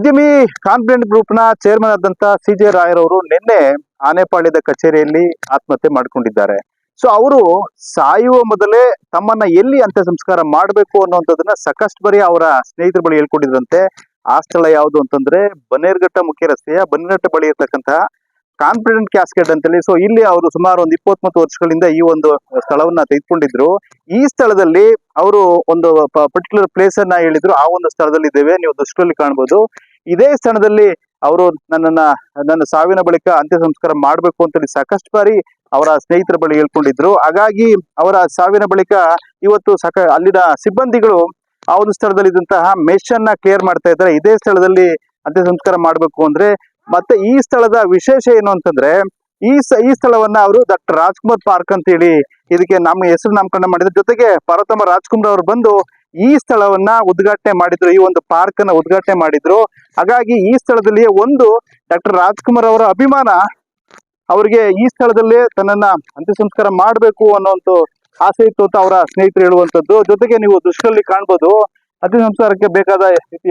ಉದ್ಯಮಿ confident group ನ chairman ಆದಂತ ಸಿಜೆ ರಾಯರವರು ನಿನ್ನೆ ಆನೆಪಾಳ್ಯದ ಕಚೇರಿಯಲ್ಲಿ ಆತ್ಮಹತ್ಯೆ ಮಾಡಿಕೊಂಡಿದ್ದಾರೆ. ಸೊ ಅವರು ಸಾಯುವ ಮೊದಲೇ ತಮ್ಮನ್ನ ಎಲ್ಲಿ ಅಂತ್ಯ ಸಂಸ್ಕಾರ ಮಾಡಬೇಕು ಅನ್ನುವಂಥದ್ದನ್ನ ಸಾಕಷ್ಟು ಬಾರಿ ಅವರ ಸ್ನೇಹಿತರ ಬಳಿ ಹೇಳ್ಕೊಂಡಿದ್ರಂತೆ. ಆ ಸ್ಥಳ ಯಾವುದು ಅಂತಂದ್ರೆ ಬನ್ನೇರುಘಟ್ಟ ಮುಖ್ಯ ರಸ್ತೆಯ ಬನ್ನೇರುಘಟ್ಟ ಬಳಿ ಇರತಕ್ಕಂತಹ ಕಾನ್ಫಿಡೆಂಟ್ ಕ್ಯಾಸ್ಕೆಟ್ ಅಂತೇಳಿ. ಸೊ ಇಲ್ಲಿ ಅವರು ಸುಮಾರು ಒಂದು 20 ವರ್ಷಗಳಿಂದ ಈ ಒಂದು ಸ್ಥಳವನ್ನ ತೆಗೆದುಕೊಂಡಿದ್ರು. ಈ ಸ್ಥಳದಲ್ಲಿ ಅವರು ಒಂದು ಪರ್ಟಿಕ್ಯುಲರ್ ಪ್ಲೇಸ್ ಅನ್ನ ಹೇಳಿದ್ರು. ಆ ಒಂದು ಸ್ಥಳದಲ್ಲಿ ಇದ್ದೇವೆ, ನೀವು ದೃಶ್ಯದಲ್ಲಿ ಕಾಣಬಹುದು. ಇದೇ ಸ್ಥಳದಲ್ಲಿ ಅವರು ನನ್ನ ಸಾವಿನ ಬಳಿಕ ಅಂತ್ಯ ಸಂಸ್ಕಾರ ಮಾಡಬೇಕು ಅಂತೇಳಿ ಸಾಕಷ್ಟು ಬಾರಿ ಅವರ ಸ್ನೇಹಿತರ ಬಳಿ ಹೇಳ್ಕೊಂಡಿದ್ರು. ಹಾಗಾಗಿ ಅವರ ಸಾವಿನ ಬಳಿಕ ಇವತ್ತು ಅಲ್ಲಿನ ಸಿಬ್ಬಂದಿಗಳು ಆ ಒಂದು ಸ್ಥಳದಲ್ಲಿ ಇದ್ದಂತಹ ಮೆಶ್ ಅನ್ನ ಕ್ಲಿಯರ್ ಮಾಡ್ತಾ ಇದ್ದಾರೆ. ಇದೇ ಸ್ಥಳದಲ್ಲಿ ಅಂತ್ಯ ಸಂಸ್ಕಾರ ಮಾಡಬೇಕು ಅಂದ್ರೆ ಮತ್ತೆ ಈ ಸ್ಥಳದ ವಿಶೇಷ ಏನು ಅಂತಂದ್ರೆ ಈ ಸ್ಥಳವನ್ನ ಅವರು ಡಾಕ್ಟರ್ ರಾಜ್ಕುಮಾರ್ ಪಾರ್ಕ್ ಅಂತ ಹೇಳಿ ಇದಕ್ಕೆ ನಮ್ಮ ಹೆಸರು ನಾಮಕರಣ ಮಾಡಿದ್ರು. ಜೊತೆಗೆ ಪಾರ್ವತಮ್ಮ ರಾಜ್ಕುಮಾರ್ ಅವರು ಬಂದು ಈ ಸ್ಥಳವನ್ನ ಉದ್ಘಾಟನೆ ಮಾಡಿದ್ರು, ಈ ಒಂದು ಪಾರ್ಕ್ ಅನ್ನ ಉದ್ಘಾಟನೆ ಮಾಡಿದ್ರು. ಹಾಗಾಗಿ ಈ ಸ್ಥಳದಲ್ಲಿ ಒಂದು ಡಾಕ್ಟರ್ ರಾಜ್ಕುಮಾರ್ ಅವರ ಅಭಿಮಾನ ಅವರಿಗೆ ಈ ಸ್ಥಳದಲ್ಲೇ ತನ್ನನ್ನ ಅಂತ್ಯ ಸಂಸ್ಕಾರ ಮಾಡಬೇಕು ಅನ್ನೋಂಥ ಆಸೆ ಇತ್ತು ಅಂತ ಅವರ ಸ್ನೇಹಿತರು ಹೇಳುವಂತದ್ದು. ಜೊತೆಗೆ ನೀವು ದೃಶ್ಯದಲ್ಲಿ ಕಾಣ್ಬೋದು, ಅಂತ್ಯ ಸಂಸ್ಕಾರಕ್ಕೆ ಬೇಕಾದ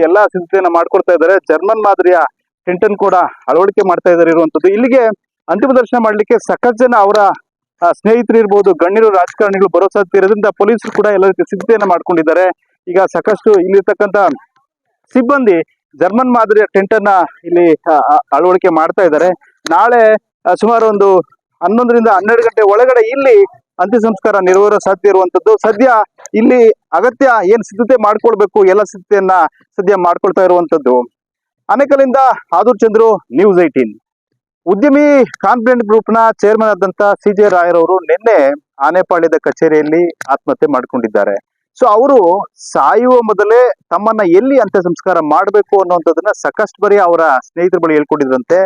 ಎಲ್ಲಾ ಸಿದ್ಧತೆಯನ್ನ ಮಾಡ್ಕೊಡ್ತಾ ಇದ್ದಾರೆ. ಜರ್ಮನ್ ಮಾದರಿಯ ಟೆಂಟನ್ ಕೂಡ ಅಳವಡಿಕೆ ಮಾಡ್ತಾ ಇದ್ದಾರೆ ಇರುವಂತದ್ದು. ಇಲ್ಲಿಗೆ ಅಂತಿಮ ದರ್ಶನ ಮಾಡ್ಲಿಕ್ಕೆ ಸಾಕಷ್ಟು ಜನ ಅವರ ಸ್ನೇಹಿತರು ಇರ್ಬೋದು, ಗಣ್ಯರು, ರಾಜಕಾರಣಿಗಳು ಬರೋ ಸಾಧ್ಯತೆ ಇರೋದ್ರಿಂದ ಪೊಲೀಸರು ಕೂಡ ಎಲ್ಲ ರೀತಿ ಸಿದ್ಧತೆಯನ್ನ ಮಾಡ್ಕೊಂಡಿದ್ದಾರೆ. ಈಗ ಸಾಕಷ್ಟು ಇಲ್ಲಿರ್ತಕ್ಕಂಥ ಸಿಬ್ಬಂದಿ ಜರ್ಮನ್ ಮಾದರಿಯ ಟೆಂಟ್ ಅನ್ನ ಇಲ್ಲಿ ಅಳವಡಿಕೆ ಮಾಡ್ತಾ ಇದ್ದಾರೆ. ನಾಳೆ ಸುಮಾರು ಒಂದು 11 ರಿಂದ 12 ಗಂಟೆ ಒಳಗಡೆ ಇಲ್ಲಿ ಅಂತ್ಯ ಸಂಸ್ಕಾರ ನೆರವೇರೋ ಸಾಧ್ಯ ಇರುವಂತದ್ದು. ಸದ್ಯ ಇಲ್ಲಿ ಅಗತ್ಯ ಏನ್ ಸಿದ್ಧತೆ ಮಾಡ್ಕೊಳ್ಬೇಕು ಎಲ್ಲ ಸಿದ್ಧತೆಯನ್ನ ಸದ್ಯ ಮಾಡ್ಕೊಳ್ತಾ ಇರುವಂತದ್ದು. ಆನೇಕಲ್ಲಿಂದ ಆದೂರ್ ಚಂದ್ರು, ನ್ಯೂಸ್ 18. ಉದ್ಯಮಿ ಕಾನ್ಫಿಡೆಂಟ್ ಗ್ರೂಪ್ ನ ಚೇರ್ಮನ್ ಆದಂತ ಸಿಜೆ ರಾಯರವರು ನಿನ್ನೆ ಆನೆಪಾಳ್ಯದ ಕಚೇರಿಯಲ್ಲಿ ಆತ್ಮಹತ್ಯೆ ಮಾಡಿಕೊಂಡಿದ್ದಾರೆ. ಸೊ ಅವರು ಸಾಯುವ ಮೊದಲೇ ತಮ್ಮನ್ನ ಎಲ್ಲಿ ಅಂತ್ಯ ಸಂಸ್ಕಾರ ಮಾಡಬೇಕು ಅನ್ನುವಂಥದ್ದನ್ನ ಸಾಕಷ್ಟು ಬಾರಿ ಅವರ ಸ್ನೇಹಿತರ ಬಳಿ ಹೇಳ್ಕೊಂಡಿದ್ರಂತೆ.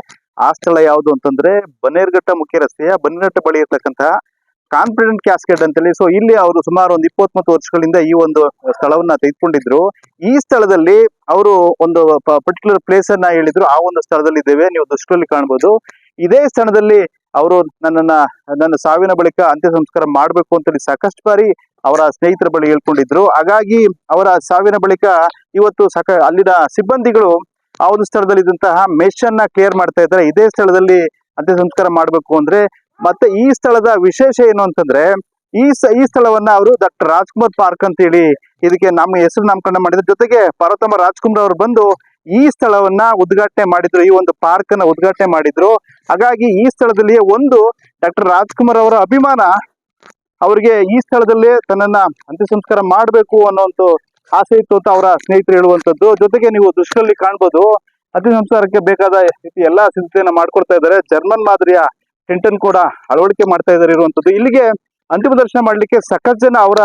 ಆ ಸ್ಥಳ ಯಾವುದು ಅಂತಂದ್ರೆ ಬನ್ನೇರುಘಟ್ಟ ಮುಖ್ಯ ರಸ್ತೆಯ ಬನ್ನೇರುಘಟ್ಟ ಬಳಿ ಇರತಕ್ಕಂತಹ ಕಾನ್ಫಿಡೆಂಟ್ ಕ್ಯಾಸ್ಕೆಟ್ ಅಂತೇಳಿ. ಸೊ ಇಲ್ಲಿ ಅವರು ಸುಮಾರು ಒಂದು 20 ವರ್ಷಗಳಿಂದ ಈ ಒಂದು ಸ್ಥಳವನ್ನ ತೆಗೆದುಕೊಂಡಿದ್ರು. ಈ ಸ್ಥಳದಲ್ಲಿ ಅವರು ಒಂದು ಪರ್ಟಿಕ್ಯುಲರ್ ಪ್ಲೇಸ್ ಅನ್ನ ಹೇಳಿದ್ರು. ಆ ಒಂದು ಸ್ಥಳದಲ್ಲಿ ಇದ್ದೇವೆ, ನೀವು ದೃಶ್ಯದಲ್ಲಿ ಕಾಣಬಹುದು. ಇದೇ ಸ್ಥಳದಲ್ಲಿ ಅವರು ನನ್ನ ಸಾವಿನ ಬಳಿಕ ಅಂತ್ಯ ಸಂಸ್ಕಾರ ಮಾಡಬೇಕು ಅಂತೇಳಿ ಸಾಕಷ್ಟು ಬಾರಿ ಅವರ ಸ್ನೇಹಿತರ ಬಳಿ ಹೇಳ್ಕೊಂಡಿದ್ರು. ಹಾಗಾಗಿ ಅವರ ಸಾವಿನ ಬಳಿಕ ಇವತ್ತು ಅಲ್ಲಿನ ಸಿಬ್ಬಂದಿಗಳು ಆ ಒಂದು ಸ್ಥಳದಲ್ಲಿ ಇದ್ದಂತಹ ಮೆಶ್ ಅನ್ನ ಕ್ಲಿಯರ್ ಮಾಡ್ತಾ ಇದ್ದಾರೆ. ಇದೇ ಸ್ಥಳದಲ್ಲಿ ಅಂತ್ಯ ಸಂಸ್ಕಾರ ಮಾಡಬೇಕು ಅಂದ್ರೆ ಮತ್ತೆ ಈ ಸ್ಥಳದ ವಿಶೇಷ ಏನು ಅಂತಂದ್ರೆ ಈ ಸ್ಥಳವನ್ನ ಅವರು ಡಾಕ್ಟರ್ ರಾಜ್ಕುಮಾರ್ ಪಾರ್ಕ್ ಅಂತ ಹೇಳಿ ಇದಕ್ಕೆ ನಮ್ಮ ಹೆಸರು ನಾಮಕರಣ ಮಾಡಿದ್ರು. ಜೊತೆಗೆ ಪಾರ್ವತಮ್ಮ ರಾಜ್ಕುಮಾರ್ ಅವರು ಬಂದು ಈ ಸ್ಥಳವನ್ನ ಉದ್ಘಾಟನೆ ಮಾಡಿದ್ರು, ಈ ಒಂದು ಪಾರ್ಕ್ ಅನ್ನ ಉದ್ಘಾಟನೆ ಮಾಡಿದ್ರು. ಹಾಗಾಗಿ ಈ ಸ್ಥಳದಲ್ಲಿ ಒಂದು ಡಾಕ್ಟರ್ ರಾಜ್ಕುಮಾರ್ ಅವರ ಅಭಿಮಾನ ಅವರಿಗೆ ಈ ಸ್ಥಳದಲ್ಲೇ ತನ್ನನ್ನ ಅಂತ್ಯ ಸಂಸ್ಕಾರ ಮಾಡಬೇಕು ಅನ್ನೋಂಥ ಆಸೆ ಇತ್ತು ಅಂತ ಅವರ ಸ್ನೇಹಿತರು ಹೇಳುವಂತದ್ದು. ಜೊತೆಗೆ ನೀವು ದೃಶ್ಯದಲ್ಲಿ ಕಾಣ್ಬೋದು, ಅಂತ್ಯ ಸಂಸ್ಕಾರಕ್ಕೆ ಬೇಕಾದ ಎಲ್ಲಾ ಸಿದ್ಧತೆಯನ್ನ ಮಾಡ್ಕೊಡ್ತಾ ಇದ್ದಾರೆ. ಜರ್ಮನ್ ಮಾದರಿಯ ಟೆಂಟನ್ ಕೂಡ ಅಳವಡಿಕೆ ಮಾಡ್ತಾ ಇದ್ದಾರೆ ಇರುವಂತದ್ದು. ಇಲ್ಲಿಗೆ ಅಂತಿಮ ದರ್ಶನ ಮಾಡ್ಲಿಕ್ಕೆ ಸಾಕಷ್ಟು ಜನ ಅವರ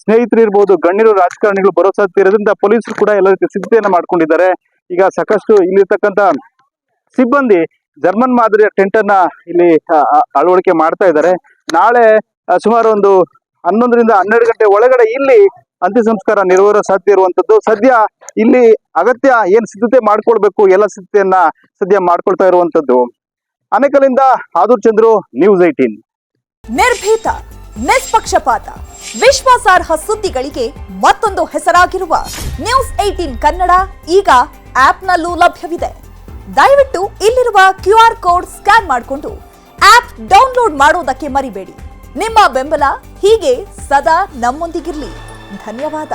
ಸ್ನೇಹಿತರು ಇರ್ಬೋದು, ಗಣ್ಯರು, ರಾಜಕಾರಣಿಗಳು ಬರೋ ಸಾಧ್ಯತೆ ಇರೋದ್ರಿಂದ ಪೊಲೀಸರು ಕೂಡ ಎಲ್ಲ ರೀತಿ ಸಿದ್ಧತೆಯನ್ನ ಮಾಡ್ಕೊಂಡಿದ್ದಾರೆ. ಈಗ ಸಾಕಷ್ಟು ಇಲ್ಲಿರ್ತಕ್ಕಂಥ ಸಿಬ್ಬಂದಿ ಜರ್ಮನ್ ಮಾದರಿಯ ಟೆಂಟ್ ಅನ್ನ ಇಲ್ಲಿ ಅಳವಡಿಕೆ ಮಾಡ್ತಾ ಇದ್ದಾರೆ. ನಾಳೆ ಸುಮಾರು ಒಂದು 11 ರಿಂದ 12 ಗಂಟೆ ಒಳಗಡೆ ಇಲ್ಲಿ ಅಂತ್ಯ ಸಂಸ್ಕಾರ ನೆರವೇರೋ ಸಾಧ್ಯ ಇರುವಂತದ್ದು. ಸದ್ಯ ಇಲ್ಲಿ ಅಗತ್ಯ ಏನ್ ಸಿದ್ಧತೆ ಮಾಡ್ಕೊಳ್ಬೇಕು ಎಲ್ಲ ಸಿದ್ಧತೆಯನ್ನ ಸದ್ಯ ಮಾಡ್ಕೊಳ್ತಾ ಇರುವಂತದ್ದು. ಆನೇಕಲ್ಲಿಂದ ಆದೂರ್ ಚಂದ್ರು, ನ್ಯೂಸ್ 18. ನಿರ್ಭೀತ, ನಿಷ್ಪಕ್ಷಪಾತ, ವಿಶ್ವಾಸಾರ್ಹ ಸುದ್ದಿಗಳಿಗೆ ಮತ್ತೊಂದು ಹೆಸರಾಗಿರುವ ನ್ಯೂಸ್ 18 ಕನ್ನಡ ಈಗ ಆಪ್ನಲ್ಲೂ ಲಭ್ಯವಿದೆ. ದಯವಿಟ್ಟು ಇಲ್ಲಿರುವ QR ಕೋಡ್ ಸ್ಕ್ಯಾನ್ ಮಾಡಿಕೊಂಡು ಆಪ್ ಡೌನ್ಲೋಡ್ ಮಾಡೋದಕ್ಕೆ ಮರಿಬೇಡಿ. ನಿಮ್ಮ ಬೆಂಬಲ ಹೀಗೆ ಸದಾ ನಮ್ಮೊಂದಿಗಿರಲಿ. ಧನ್ಯವಾದ.